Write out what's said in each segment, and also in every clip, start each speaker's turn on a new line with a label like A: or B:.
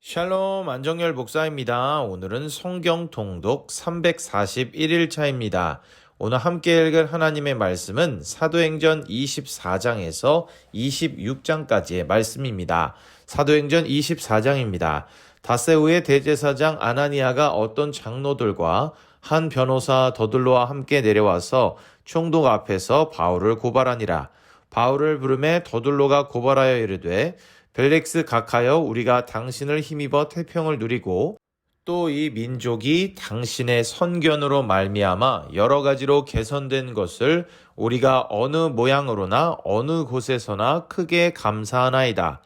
A: 샬롬 안정열 목사입니다. 오늘은 성경 통독 341일 차입니다. 오늘 함께 읽을 하나님의 말씀은 사도행전 24장에서 26장까지의 말씀입니다. 사도행전 24장입니다. 닷새 후에 대제사장 아나니아가 어떤 장로들과 한 변호사 더들로와 함께 내려와서 총독 앞에서 바울을 고발하니라. 바울을 부르매 더들로가 고발하여 이르되 벨릭스 각하여 우리가 당신을 힘입어 태평을 누리고 또 이 민족이 당신의 선견으로 말미암아 여러 가지로 개선된 것을 우리가 어느 모양으로나 어느 곳에서나 크게 감사하나이다.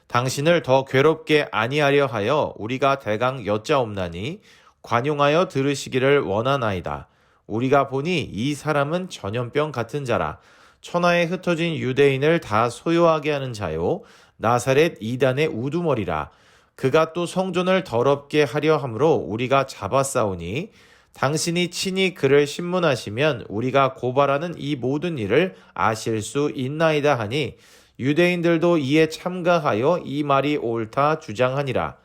A: 당신을 더 괴롭게 아니하려 하여 우리가 대강 여짜옵나니 관용하여 들으시기를 원하나이다. 우리가 보니 이 사람은 전염병 같은 자라. 천하에 흩어진 유대인을 다 소요하게 하는 자요 나사렛 이단의 우두머리라. 그가 또 성전을 더럽게 하려 함으로 우리가 잡아싸우니 당신이 친히 그를 신문하시면 우리가 고발하는 이 모든 일을 아실 수 있나이다 하니 유대인들도 이에 참가하여 이 말이 옳다 주장하니라.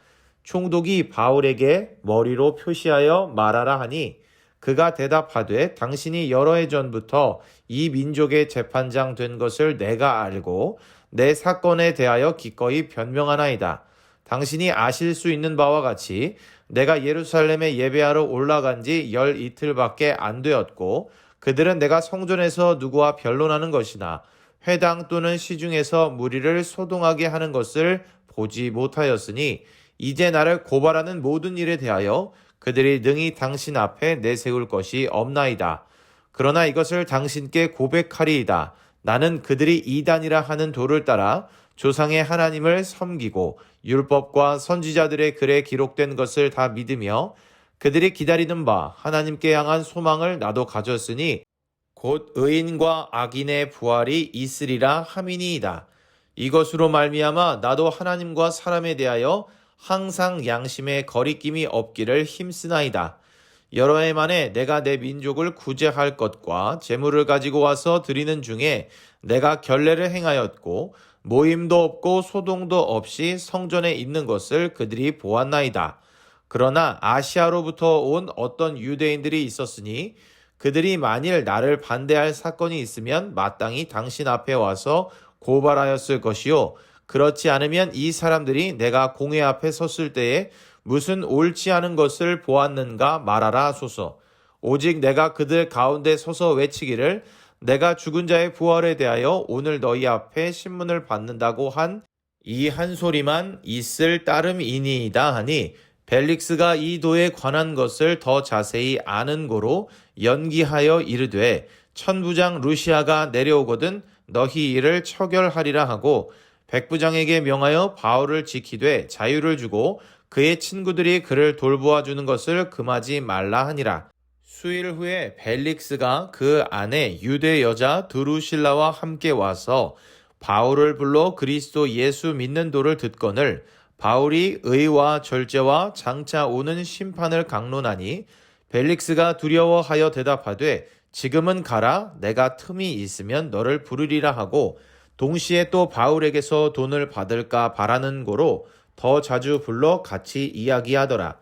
A: 총독이 바울에게 머리로 표시하여 말하라 하니 그가 대답하되 당신이 여러 해 전부터 이 민족의 재판장 된 것을 내가 알고 내 사건에 대하여 기꺼이 변명하나이다. 당신이 아실 수 있는 바와 같이 내가 예루살렘에 예배하러 올라간 지 열 이틀밖에 안 되었고 그들은 내가 성전에서 누구와 변론하는 것이나 회당 또는 시중에서 무리를 소동하게 하는 것을 보지 못하였으니 이제 나를 고발하는 모든 일에 대하여 그들이 능히 당신 앞에 내세울 것이 없나이다. 그러나 이것을 당신께 고백하리이다. 나는 그들이 이단이라 하는 도를 따라 조상의 하나님을 섬기고 율법과 선지자들의 글에 기록된 것을 다 믿으며 그들이 기다리는 바 하나님께 향한 소망을 나도 가졌으니 곧 의인과 악인의 부활이 있으리라 함이니이다. 이것으로 말미암아 나도 하나님과 사람에 대하여 항상 양심에 거리낌이 없기를 힘쓰나이다. 여러 해 만에 내가 내 민족을 구제할 것과 재물을 가지고 와서 드리는 중에 내가 결례를 행하였고 모임도 없고 소동도 없이 성전에 있는 것을 그들이 보았나이다. 그러나 아시아로부터 온 어떤 유대인들이 있었으니 그들이 만일 나를 반대할 사건이 있으면 마땅히 당신 앞에 와서 고발하였을 것이요 그렇지 않으면 이 사람들이 내가 공회 앞에 섰을 때에 무슨 옳지 않은 것을 보았는가 말하라 하소서. 오직 내가 그들 가운데 서서 외치기를 내가 죽은 자의 부활에 대하여 오늘 너희 앞에 신문을 받는다고 한 이 한 소리만 있을 따름이니이다 하니 벨릭스가 이 도에 관한 것을 더 자세히 아는 고로 연기하여 이르되 천부장 루시아가 내려오거든 너희 이를 처결하리라 하고 백부장에게 명하여 바울을 지키되 자유를 주고 그의 친구들이 그를 돌보아 주는 것을 금하지 말라 하니라. 수일 후에 벨릭스가 그 아내 유대 여자 드루실라와 함께 와서 바울을 불러 그리스도 예수 믿는 도를 듣거늘 바울이 의와 절제와 장차 오는 심판을 강론하니 벨릭스가 두려워하여 대답하되 지금은 가라 내가 틈이 있으면 너를 부르리라 하고 동시에 또 바울에게서 돈을 받을까 바라는 고로 더 자주 불러 같이 이야기하더라.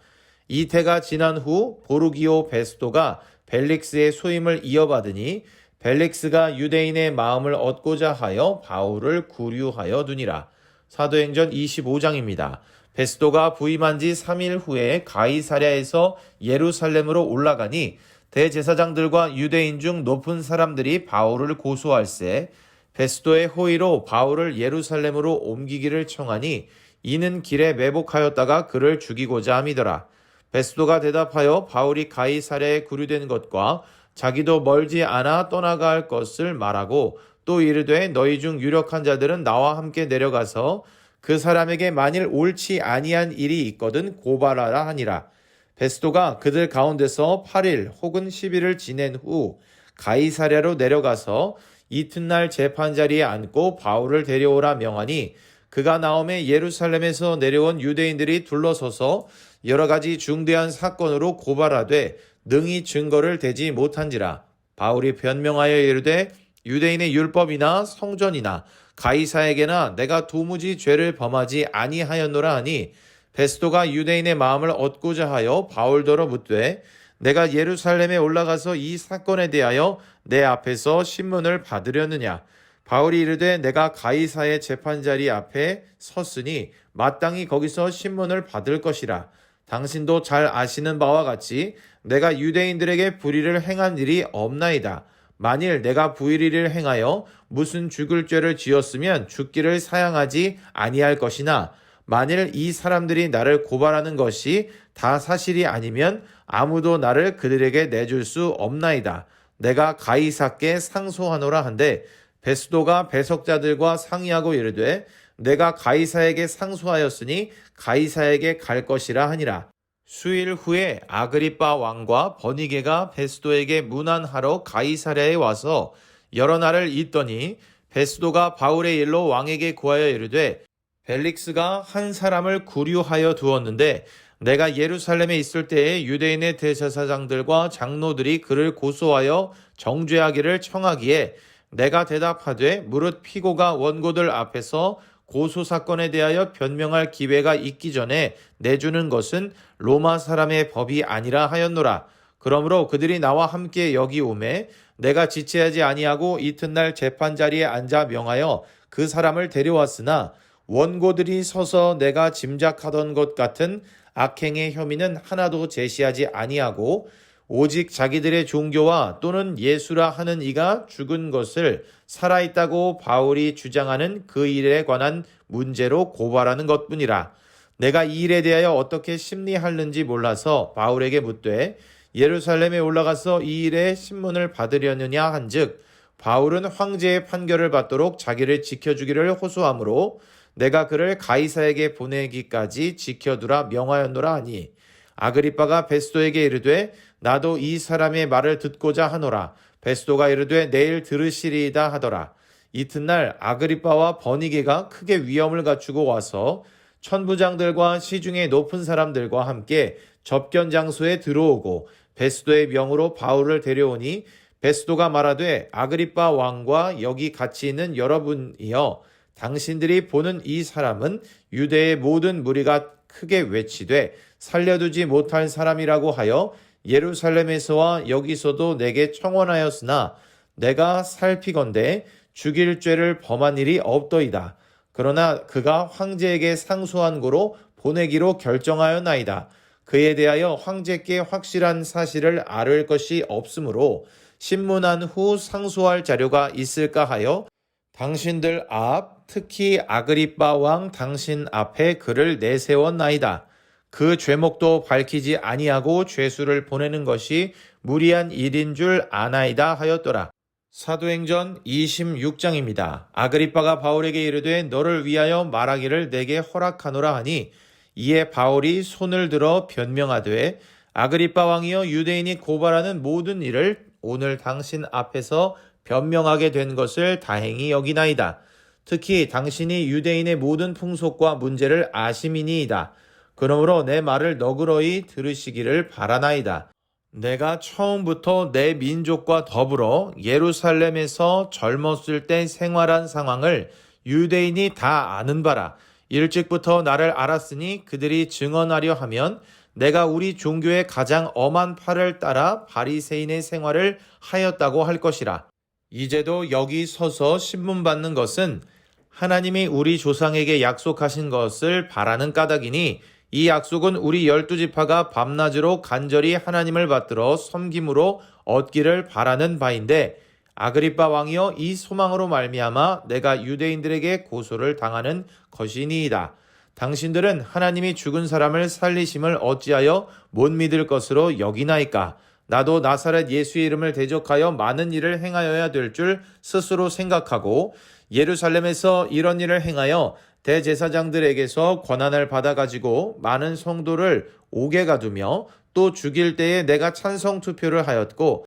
A: 이태가 지난 후 보르기오 베스토가 벨릭스의 소임을 이어받으니 벨릭스가 유대인의 마음을 얻고자 하여 바울을 구류하여 두니라. 사도행전 25장입니다. 베스토가 부임한 지 3일 후에 가이사랴에서 예루살렘으로 올라가니 대제사장들과 유대인 중 높은 사람들이 바울을 고소할세 베스토의 호의로 바울을 예루살렘으로 옮기기를 청하니 이는 길에 매복하였다가 그를 죽이고자 함이더라. 베스토가 대답하여 바울이 가이사랴에 구류된 것과 자기도 멀지 않아 떠나가 할 것을 말하고 또 이르되 너희 중 유력한 자들은 나와 함께 내려가서 그 사람에게 만일 옳지 아니한 일이 있거든 고발하라 하니라. 베스토가 그들 가운데서 8일 혹은 10일을 지낸 후 가이사랴로 내려가서 이튿날 재판자리에 앉고 바울을 데려오라 명하니 그가 나오매 예루살렘에서 내려온 유대인들이 둘러서서 여러 가지 중대한 사건으로 고발하되 능히 증거를 대지 못한지라. 바울이 변명하여 이르되 유대인의 율법이나 성전이나 가이사에게나 내가 도무지 죄를 범하지 아니하였노라 하니 베스도가 유대인의 마음을 얻고자 하여 바울더러 묻되 내가 예루살렘에 올라가서 이 사건에 대하여 내 앞에서 신문을 받으려느냐. 바울이 이르되 내가 가이사의 재판자리 앞에 섰으니 마땅히 거기서 신문을 받을 것이라. 당신도 잘 아시는 바와 같이 내가 유대인들에게 불의를 행한 일이 없나이다. 만일 내가 불의를 행하여 무슨 죽을 죄를 지었으면 죽기를 사양하지 아니할 것이나 만일 이 사람들이 나를 고발하는 것이 다 사실이 아니면 아무도 나를 그들에게 내줄 수 없나이다. 내가 가이사께 상소하노라 한데 베스도가 배석자들과 상의하고 이르되 내가 가이사에게 상소하였으니 가이사에게 갈 것이라 하니라. 수일 후에 아그리빠 왕과 버니게가 베스도에게 문안하러 가이사랴에 와서 여러 날을 있더니 베스도가 바울의 일로 왕에게 구하여 이르되 벨릭스가 한 사람을 구류하여 두었는데 내가 예루살렘에 있을 때에 유대인의 대제사장들과 장로들이 그를 고소하여 정죄하기를 청하기에 내가 대답하되 무릇 피고가 원고들 앞에서 고소사건에 대하여 변명할 기회가 있기 전에 내주는 것은 로마 사람의 법이 아니라 하였노라. 그러므로 그들이 나와 함께 여기 오매 내가 지체하지 아니하고 이튿날 재판자리에 앉아 명하여 그 사람을 데려왔으나 원고들이 서서 내가 짐작하던 것 같은 악행의 혐의는 하나도 제시하지 아니하고 오직 자기들의 종교와 또는 예수라 하는 이가 죽은 것을 살아있다고 바울이 주장하는 그 일에 관한 문제로 고발하는 것뿐이라. 내가 이 일에 대하여 어떻게 심리하는지 몰라서 바울에게 묻되 예루살렘에 올라가서 이 일에 신문을 받으려느냐 한즉 바울은 황제의 판결을 받도록 자기를 지켜주기를 호소하므로 내가 그를 가이사에게 보내기까지 지켜두라 명하였노라 하니 아그리빠가 베스도에게 이르되 나도 이 사람의 말을 듣고자 하노라. 베스도가 이르되 내일 들으시리이다 하더라. 이튿날 아그리빠와 버니게가 크게 위험을 갖추고 와서 천부장들과 시중의 높은 사람들과 함께 접견 장소에 들어오고 베스도의 명으로 바울을 데려오니 베스도가 말하되 아그리빠 왕과 여기 같이 있는 여러분이여 당신들이 보는 이 사람은 유대의 모든 무리가 크게 외치되 살려두지 못할 사람이라고 하여 예루살렘에서와 여기서도 내게 청원하였으나 내가 살피건대 죽일 죄를 범한 일이 없더이다. 그러나 그가 황제에게 상소한 고로 보내기로 결정하였나이다. 그에 대하여 황제께 확실한 사실을 아를 것이 없으므로 신문한 후 상소할 자료가 있을까 하여 당신들 앞 특히 아그리빠 왕 당신 앞에 그를 내세웠나이다. 그 죄목도 밝히지 아니하고 죄수를 보내는 것이 무리한 일인 줄 아나이다 하였더라. 사도행전 26장입니다. 아그리빠가 바울에게 이르되 너를 위하여 말하기를 내게 허락하노라 하니 이에 바울이 손을 들어 변명하되 아그리빠 왕이여 유대인이 고발하는 모든 일을 오늘 당신 앞에서 변명하게 된 것을 다행히 여기나이다. 특히 당신이 유대인의 모든 풍속과 문제를 아심이니이다. 그러므로 내 말을 너그러이 들으시기를 바라나이다. 내가 처음부터 내 민족과 더불어 예루살렘에서 젊었을 때 생활한 상황을 유대인이 다 아는 바라. 일찍부터 나를 알았으니 그들이 증언하려 하면 내가 우리 종교의 가장 엄한 팔을 따라 바리새인의 생활을 하였다고 할 것이라. 이제도 여기 서서 신문 받는 것은 하나님이 우리 조상에게 약속하신 것을 바라는 까닭이니 이 약속은 우리 12지파가 밤낮으로 간절히 하나님을 받들어 섬김으로 얻기를 바라는 바인데 아그리빠 왕이여 이 소망으로 말미암아 내가 유대인들에게 고소를 당하는 것이니이다. 당신들은 하나님이 죽은 사람을 살리심을 어찌하여 못 믿을 것으로 여기나이까? 나도 나사렛 예수의 이름을 대적하여 많은 일을 행하여야 될 줄 스스로 생각하고 예루살렘에서 이런 일을 행하여 대제사장들에게서 권한을 받아가지고 많은 성도를 옥에 가두며 또 죽일 때에 내가 찬성 투표를 하였고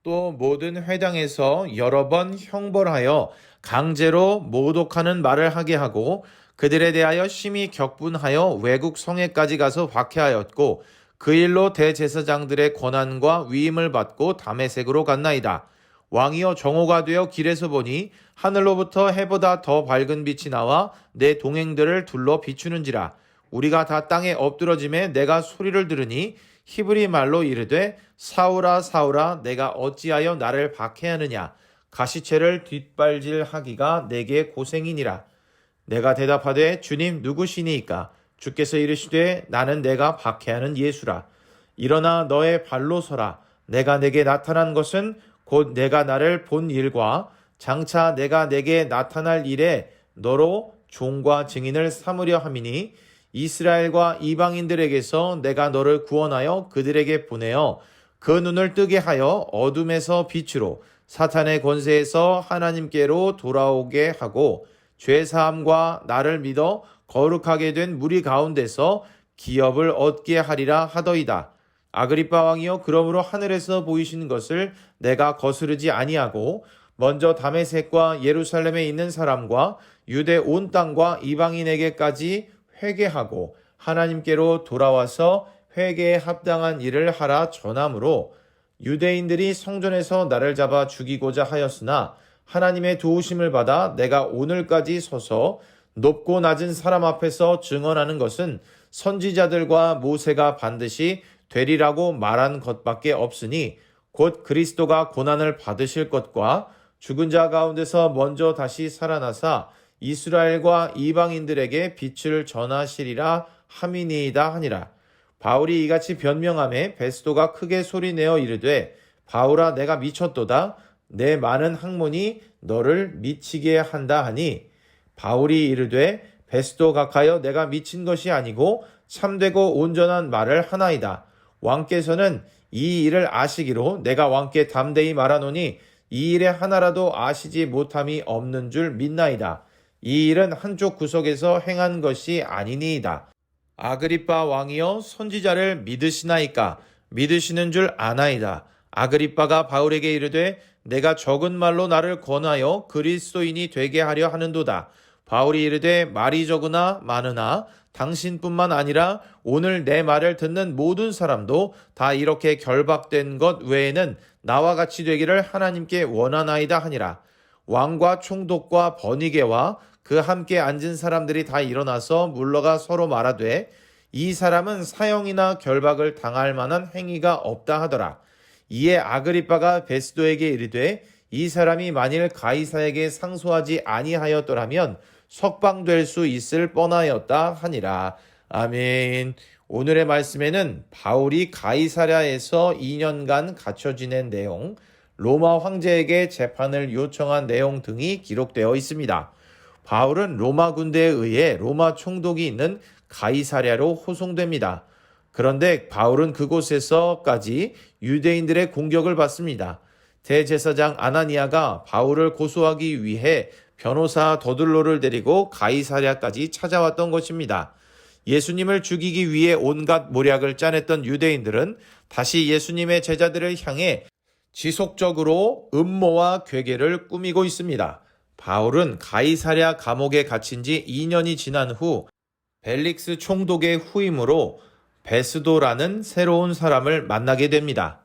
A: 또 모든 회당에서 여러 번 형벌하여 강제로 모독하는 말을 하게 하고 그들에 대하여 심히 격분하여 외국 성에까지 가서 박해하였고 그 일로 대제사장들의 권한과 위임을 받고 다메섹으로 갔나이다. 왕이여 정오가 되어 길에서 보니 하늘로부터 해보다 더 밝은 빛이 나와 내 동행들을 둘러 비추는지라. 우리가 다 땅에 엎드러짐에 내가 소리를 들으니 히브리 말로 이르되 사울아 사울아 내가 어찌하여 나를 박해하느냐 가시체를 뒷발질하기가 내게 고생이니라. 내가 대답하되 주님 누구시니이까? 주께서 이르시되 나는 내가 박해하는 예수라. 일어나 너의 발로 서라. 내가 내게 나타난 것은 곧 내가 나를 본 일과 장차 내가 내게 나타날 일에 너로 종과 증인을 삼으려 함이니 이스라엘과 이방인들에게서 내가 너를 구원하여 그들에게 보내어 그 눈을 뜨게 하여 어둠에서 빛으로 사탄의 권세에서 하나님께로 돌아오게 하고 죄사함과 나를 믿어 거룩하게 된 무리 가운데서 기업을 얻게 하리라 하더이다. 아그리빠 왕이여 그러므로 하늘에서 보이신 것을 내가 거스르지 아니하고 먼저 다메섹과 예루살렘에 있는 사람과 유대 온 땅과 이방인에게까지 회개하고 하나님께로 돌아와서 회개에 합당한 일을 하라 전함으로 유대인들이 성전에서 나를 잡아 죽이고자 하였으나 하나님의 도우심을 받아 내가 오늘까지 서서 높고 낮은 사람 앞에서 증언하는 것은 선지자들과 모세가 반드시 되리라고 말한 것밖에 없으니 곧 그리스도가 고난을 받으실 것과 죽은 자 가운데서 먼저 다시 살아나사 이스라엘과 이방인들에게 빛을 전하시리라 함이니이다 하니라. 바울이 이같이 변명하매 베스도가 크게 소리내어 이르되 바울아 내가 미쳤도다. 내 많은 학문이 너를 미치게 한다 하니 바울이 이르되 베스도 각하여 내가 미친 것이 아니고 참되고 온전한 말을 하나이다. 왕께서는 이 일을 아시기로 내가 왕께 담대히 말하노니 이 일에 하나라도 아시지 못함이 없는 줄 믿나이다. 이 일은 한쪽 구석에서 행한 것이 아니니이다. 아그리빠 왕이여 선지자를 믿으시나이까? 믿으시는 줄 아나이다. 아그리빠가 바울에게 이르되 내가 적은 말로 나를 권하여 그리스도인이 되게 하려 하는도다. 바울이 이르되 말이 적으나 많으나 당신뿐만 아니라 오늘 내 말을 듣는 모든 사람도 다 이렇게 결박된 것 외에는 나와 같이 되기를 하나님께 원하나이다 하니라. 왕과 총독과 버니게와 그 함께 앉은 사람들이 다 일어나서 물러가 서로 말하되 이 사람은 사형이나 결박을 당할 만한 행위가 없다 하더라. 이에 아그리빠가 베스도에게 이르되 이 사람이 만일 가이사에게 상소하지 아니하였더라면 석방될 수 있을 뻔하였다 하니라. 아멘. 오늘의 말씀에는 바울이 가이사랴에서 2년간 갇혀 지낸 내용, 로마 황제에게 재판을 요청한 내용 등이 기록되어 있습니다. 바울은 로마 군대에 의해 로마 총독이 있는 가이사랴로 호송됩니다. 그런데 바울은 그곳에서까지 유대인들의 공격을 받습니다. 대제사장 아나니아가 바울을 고소하기 위해 변호사 더둘로를 데리고 가이사랴까지 찾아왔던 것입니다. 예수님을 죽이기 위해 온갖 모략을 짜냈던 유대인들은 다시 예수님의 제자들을 향해 지속적으로 음모와 괴계를 꾸미고 있습니다. 바울은 가이사랴 감옥에 갇힌 지 2년이 지난 후 벨릭스 총독의 후임으로 베스도라는 새로운 사람을 만나게 됩니다.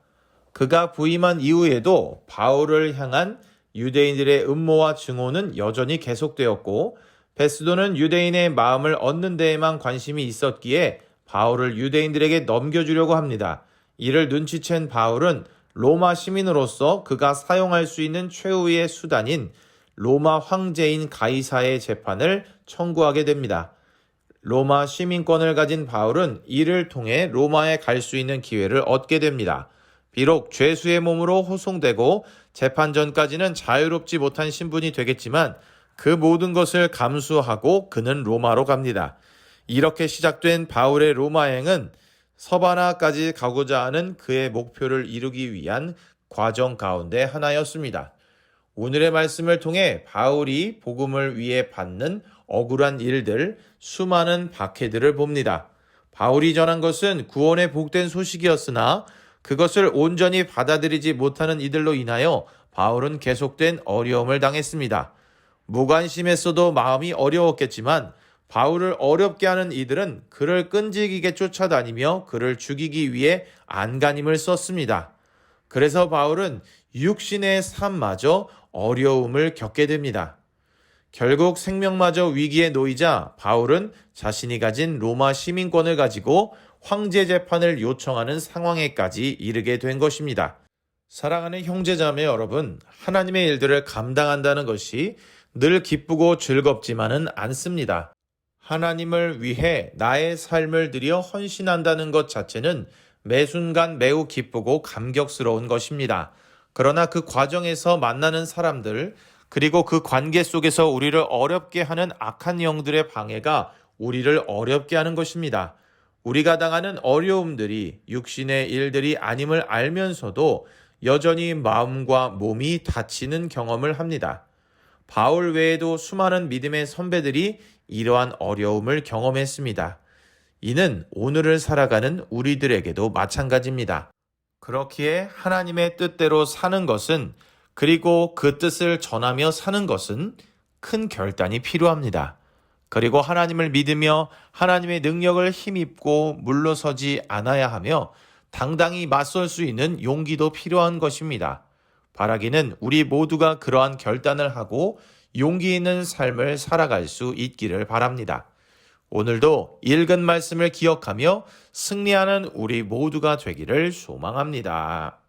A: 그가 부임한 이후에도 바울을 향한 유대인들의 음모와 증오는 여전히 계속되었고 베스도는 유대인의 마음을 얻는 데에만 관심이 있었기에 바울을 유대인들에게 넘겨주려고 합니다. 이를 눈치챈 바울은 로마 시민으로서 그가 사용할 수 있는 최후의 수단인 로마 황제인 가이사의 재판을 청구하게 됩니다. 로마 시민권을 가진 바울은 이를 통해 로마에 갈 수 있는 기회를 얻게 됩니다. 비록 죄수의 몸으로 호송되고 재판 전까지는 자유롭지 못한 신분이 되겠지만 그 모든 것을 감수하고 그는 로마로 갑니다. 이렇게 시작된 바울의 로마행은 서바나까지 가고자 하는 그의 목표를 이루기 위한 과정 가운데 하나였습니다. 오늘의 말씀을 통해 바울이 복음을 위해 받는 억울한 일들, 수많은 박해들을 봅니다. 바울이 전한 것은 구원의 복된 소식이었으나 그것을 온전히 받아들이지 못하는 이들로 인하여 바울은 계속된 어려움을 당했습니다. 무관심했어도 마음이 어려웠겠지만 바울을 어렵게 하는 이들은 그를 끈질기게 쫓아다니며 그를 죽이기 위해 안간힘을 썼습니다. 그래서 바울은 육신의 삶마저 어려움을 겪게 됩니다. 결국 생명마저 위기에 놓이자 바울은 자신이 가진 로마 시민권을 가지고 황제 재판을 요청하는 상황에까지 이르게 된 것입니다. 사랑하는 형제자매 여러분, 하나님의 일들을 감당한다는 것이 늘 기쁘고 즐겁지만은 않습니다. 하나님을 위해 나의 삶을 들여 헌신한다는 것 자체는 매 순간 매우 기쁘고 감격스러운 것입니다. 그러나 그 과정에서 만나는 사람들, 그리고 그 관계 속에서 우리를 어렵게 하는 악한 영들의 방해가 우리를 어렵게 하는 것입니다. 우리가 당하는 어려움들이 육신의 일들이 아님을 알면서도 여전히 마음과 몸이 다치는 경험을 합니다. 바울 외에도 수많은 믿음의 선배들이 이러한 어려움을 경험했습니다. 이는 오늘을 살아가는 우리들에게도 마찬가지입니다. 그렇기에 하나님의 뜻대로 사는 것은, 그리고 그 뜻을 전하며 사는 것은 큰 결단이 필요합니다. 그리고 하나님을 믿으며 하나님의 능력을 힘입고 물러서지 않아야 하며 당당히 맞설 수 있는 용기도 필요한 것입니다. 바라기는 우리 모두가 그러한 결단을 하고 용기 있는 삶을 살아갈 수 있기를 바랍니다. 오늘도 읽은 말씀을 기억하며 승리하는 우리 모두가 되기를 소망합니다.